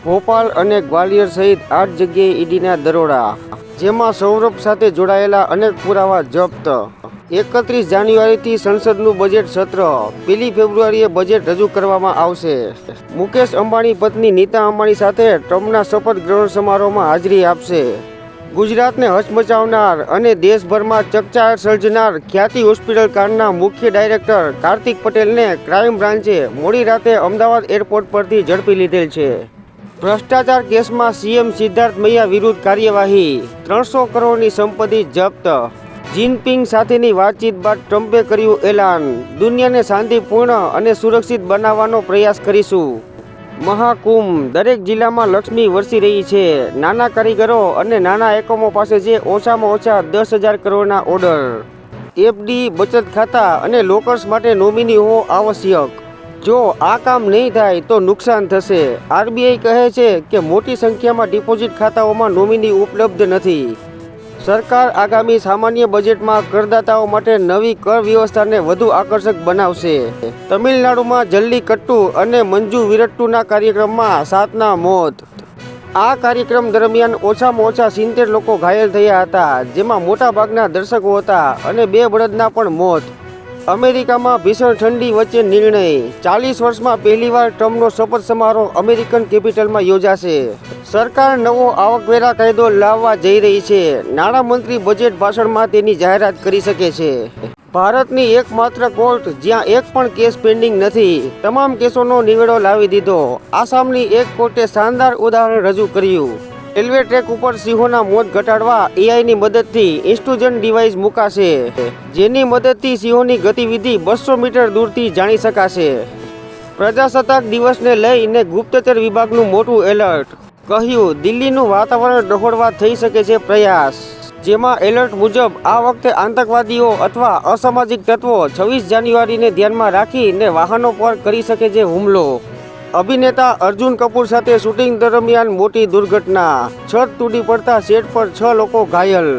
ભોપાલ અને ગ્વાલિયર સહિત 8 જગ્યાએ ઈડીના દરોડા, જેમાં સૌરભ સાથે જોડાયેલા અનેક પુરાવા જપ્ત। 31 જાન્યુઆરીથી સંસદનું બજેટ સત્ર, 1 ફેબ્રુઆરીએ બજેટ રજૂ કરવામાં આવશે। મુકેશ અંબાણી પત્ની નીતા અંબાણી સાથે ટ્રમ્પના શપથ ગ્રહણ સમારોહમાં હાજરી આપશે। ગુજરાતને હચમચાવનાર અને દેશભરમાં ચકચાર સર્જનાર ખ્યાતિ હોસ્પિટલ કાંડના મુખ્ય ડાયરેક્ટર કાર્તિક પટેલને ક્રાઇમ બ્રાન્ચે મોડી રાતે અમદાવાદ એરપોર્ટ પરથી ઝડપી લીધેલ છે। ભ્રષ્ટાચાર કેસમાં સીએમ સિદ્ધાર્થ મૈયા વિરુદ્ધ કાર્યવાહી, 300 કરોડની સંપત્તિ જપ્ત। જિનપિંગ સાથેની વાતચીત બાદ ટ્રમ્પે કર્યું એલાન, દુનિયાને શાંતિપૂર્ણ અને સુરક્ષિત બનાવવાનો પ્રયાસ કરીશું। મહાકુંભ, દરેક જિલ્લામાં લક્ષ્મી વરસી રહી છે। નાના કારીગરો અને નાના એકમો પાસે છે ઓછામાં ઓછા 10,000 કરોડના ઓર્ડર। એફડી, બચત ખાતા અને લોકર્સ માટે નોમિની હોવો આવશ્યક। જો આ કામ નહીં થાય તો નુકસાન થશે। આરબીઆઈ કહે છે કે મોટી સંખ્યામાં ડિપોઝિટ ખાતાઓમાં નોમિની ઉપલબ્ધ નથી। સરકાર આગામી સામાન્ય બજેટમાં કરદાતાઓ માટે નવી કર વ્યવસ્થાને વધુ આકર્ષક બનાવશે। તમિલનાડુમાં જલ્લીકટ્ટુ અને મંજુ વિરટ્ટુના કાર્યક્રમમાં 7ના મોત। આ કાર્યક્રમ દરમિયાન ઓછામાં ઓછા 70 લોકો ઘાયલ થયા હતા, જેમાં મોટાભાગના દર્શકો હતા અને 2 બળદના પણ મોત। અમેરિકામાં ભીષણ ઠંડી વચ્ચે નિર્ણય, 40 વર્ષમાં પહેલીવાર ટ્રમ્પનો શપથ સમારોહ અમેરિકન કેપિટલમાં યોજાશે। સરકાર નવો આવકવેરા કાયદો લાવવા જઈ રહી છે। નાણામંત્રી બજેટ ભાષણમાં તેની જાહેરાત કરી શકે છે। ભારતની એકમાત્ર કોર્ટ જ્યાં એક પણ કેસ પેન્ડિંગ નથી, તમામ કેસોનો નિવેડો લાવી દીધો। આસામની એક કોર્ટે શાનદાર ઉદાહરણ રજૂ કર્યું। રેલવે ટ્રેક ઉપર સિંહોના મોત ઘટાડવા એઆઈની મદદથી ઇન્સ્ટ્રુજન ડિવાઇસ મુકાશે, જેની મદદથી સિંહોની ગતિવિધિ 200 મીટર દૂરથી જાણી શકાશે। પ્રજાસત્તાક દિવસને લઈને ગુપ્તચર વિભાગનું મોટું એલર્ટ, કહ્યું દિલ્હીનું વાતાવરણ ડહોળવા થઈ શકે છે પ્રયાસ। જેમાં એલર્ટ મુજબ આ વખતે આતંકવાદીઓ અથવા અસામાજિક તત્વો 26 જાન્યુઆરીને ધ્યાનમાં રાખીને વાહનો પર કરી શકે છે હુમલો। અભિનેતા અર્જુન કપૂર સાથે શૂટિંગ દરમિયાન મોટી દુર્ઘટના, છત તૂટી પડતા સેટ પર 6 લોકો ઘાયલ।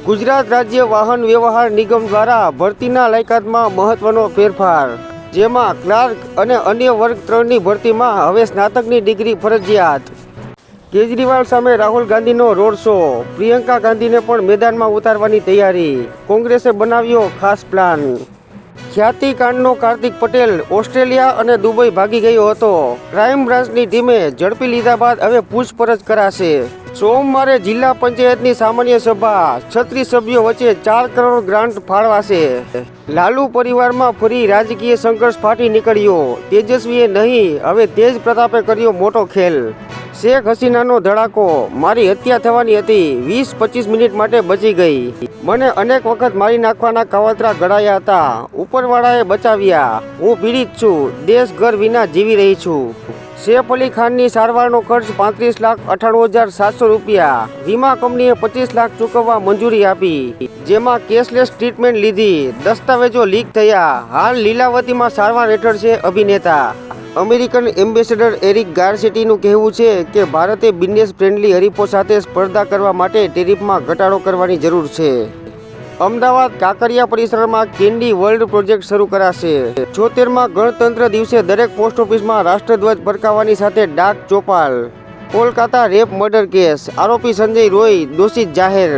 ગુજરાત રાજ્ય વાહન વ્યવહાર નિગમ દ્વારા ભરતીના લાયકાતમાં મહત્વનો ફેરફાર, જેમાં ક્લાર્ક અને અન્ય વર્ગ 3ની ભરતીમાં હવે સ્નાતકની ડિગ્રી ફરજિયાત। કેજરીવાલ સામે રાહુલ ગાંધીનો રોડ શો, પ્રિયંકા ગાંધીને પણ મેદાનમાં ઉતારવાની તૈયારી, કોંગ્રેસે બનાવ્યો ખાસ પ્લાન। ખ્યાતિ કાંડનો કાર્તિક પટેલ ઓસ્ટ્રેલિયા અને દુબઈ ભાગી ગયો હતો। ક્રાઇમ બ્રાન્ચની ટીમે ઝડપી લીધા બાદ હવે પૂછપરછ કરાશે। સોમવારે જિલ્લા પંચાયતની સામાન્ય સભા, 36 સભ્યો વચ્ચે 4 કરોડ ગ્રાન્ટ ફાળવાશે। લાલુ પરિવારમાં ફરી રાજકીય સંઘર્ષ ફાટી નીકળ્યો, તેજસ્વીએ નહીં હવે તેજ પ્રતાપે કર્યો મોટો ખેલ। શેખ હસીનાનો ધડાકો, મારી હત્યા થવાની હતી, 20-25 મિનિટ માટે બચી ગઈ, મને અનેક વખત મારી નાખવાના કાવતરા ઘડાયા હતા, ઉપરવાળાએ બચાવ્યા, હું પીડિત છું, દેશ ઘર વિના જીવી રહી છું। સૈફ અલી ખાનની સારવારનો ખર્ચ 35,98,700 રૂપિયા, વીમા કંપનીએ 25 લાખ ચૂકવવા મંજૂરી આપી, જેમાં કેશલેસ ટ્રીટમેન્ટ લીધી, દસ્તાવેજો લીક થયા, હાલ લીલાવતીમાં સારવાર હેઠળ છે અભિનેતા। અમેરિકન એમ્બેસેડર એરિક ગાર્સેટીનું કહેવું છે કે ભારતે બિઝનેસ ફ્રેન્ડલી હરીફો સાથે સ્પર્ધા કરવા માટે ટેરિફમાં ઘટાડો કરવાની જરૂર છે। અમદાવાદ કાંકરિયા પરિસરમાં કેન્ડી વર્લ્ડ પ્રોજેક્ટ શરૂ કરાશે। 76માં ગણતંત્ર દિવસે દરેક પોસ્ટ ઓફિસમાં રાષ્ટ્રધ્વજ ફરકાવવાની સાથે ડાક ચોપાલ। કોલકાતા રેપ મર્ડર કેસ, આરોપી સંજય રોય દોષિત જાહેર।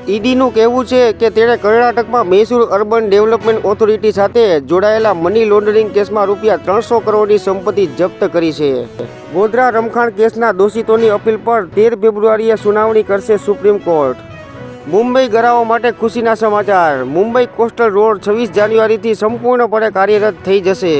ઈડીનું કહેવું છે કે તેણે કર્ણાટકમાં મૈસૂર અર્બન ડેવલપમેન્ટ ઓથોરિટી સાથે જોડાયેલા મની લોન્ડરિંગ કેસમાં રૂપિયા 300 કરોડની સંપત્તિ જપ્ત કરી છે। ગોધરા રમખાણ કેસના દોષિતોની અપીલ પર 13 ફેબ્રુઆરીએ સુનાવણી કરશે સુપ્રીમ કોર્ટ। મુંબઈ ગરાઓ માટે ખુશીના સમાચાર, મુંબઈ કોસ્ટલ રોડ 26 જાન્યુઆરીથી સંપૂર્ણપણે કાર્યરત થઈ જશે।